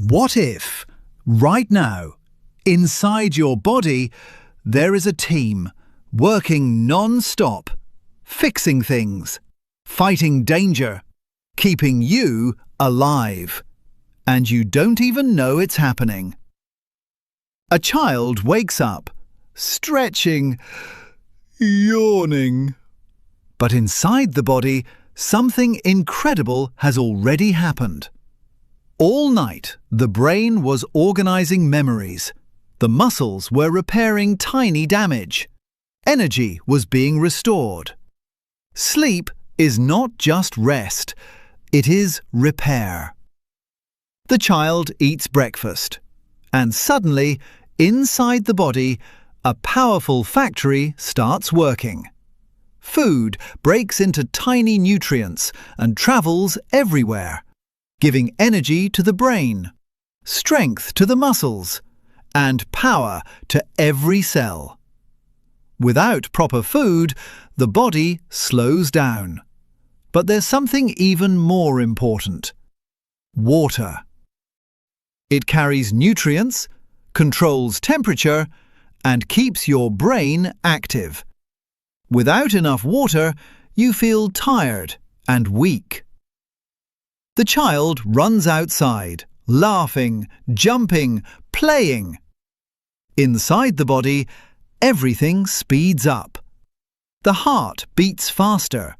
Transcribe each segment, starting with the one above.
What if, right now, inside your body, there is a team working non-stop, fixing things, fighting danger, keeping you alive, and you don't even know it's happening. A child wakes up, stretching, yawning. But inside the body, something incredible has already happened. All night, the brain was organizing memories. The muscles were repairing tiny damage. Energy was being restored. Sleep is not just rest, it is repair. The child eats breakfast, and suddenly, inside the body, a powerful factory starts working. Food breaks into tiny nutrients and travels everywhere, giving energy to the brain, strength to the muscles, and power to every cell. Without proper food, the body slows down. But there's something even more important: water. It carries nutrients, controls temperature, and keeps your brain active. Without enough water, you feel tired and weak. The child runs outside, laughing, jumping, playing. Inside the body, everything speeds up. The heart beats faster.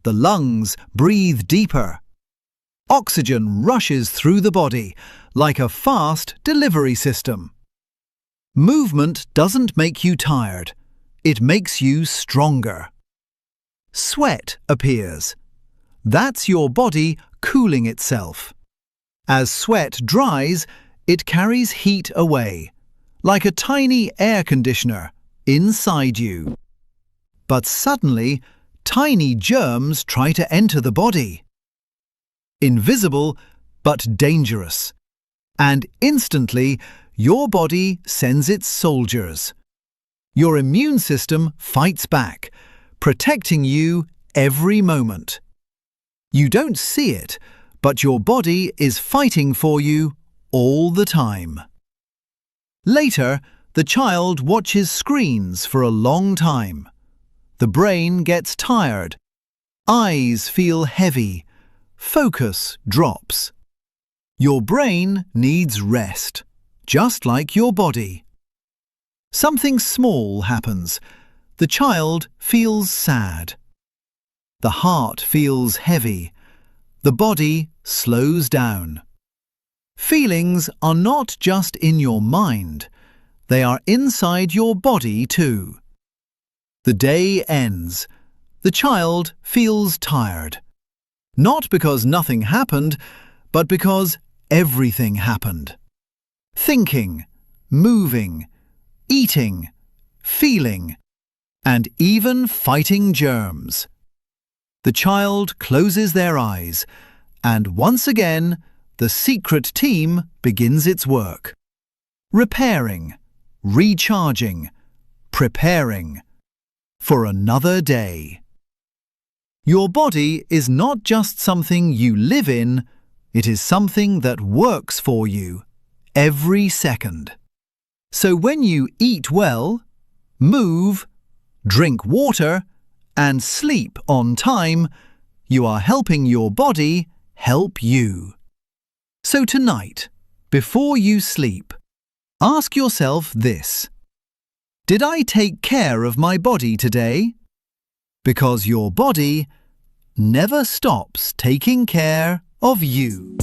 The lungs breathe deeper. Oxygen rushes through the body like a fast delivery system. Movement doesn't make you tired. It makes you stronger. Sweat appears. That's your body cooling itself. As sweat dries, it carries heat away, like a tiny air conditioner inside you. But suddenly, tiny germs try to enter the body. Invisible, but dangerous. And instantly, your body sends its soldiers. Your immune system fights back, protecting you every moment. You don't see it, but your body is fighting for you all the time. Later, the child watches screens for a long time. The brain gets tired. Eyes feel heavy. Focus drops. Your brain needs rest, just like your body. Something small happens. The child feels sad. The heart feels heavy. The body slows down. Feelings are not just in your mind. They are inside your body too. The day ends. The child feels tired. Not because nothing happened, but because everything happened. Thinking, moving, eating, feeling, and even fighting germs. The child closes their eyes, and once again, the secret team begins its work. Repairing, recharging, preparing for another day. Your body is not just something you live in, it is something that works for you every second. So when you eat well, move, drink water, and sleep on time, you are helping your body help you. So tonight, before you sleep, ask yourself this: did I take care of my body today? Because your body never stops taking care of you.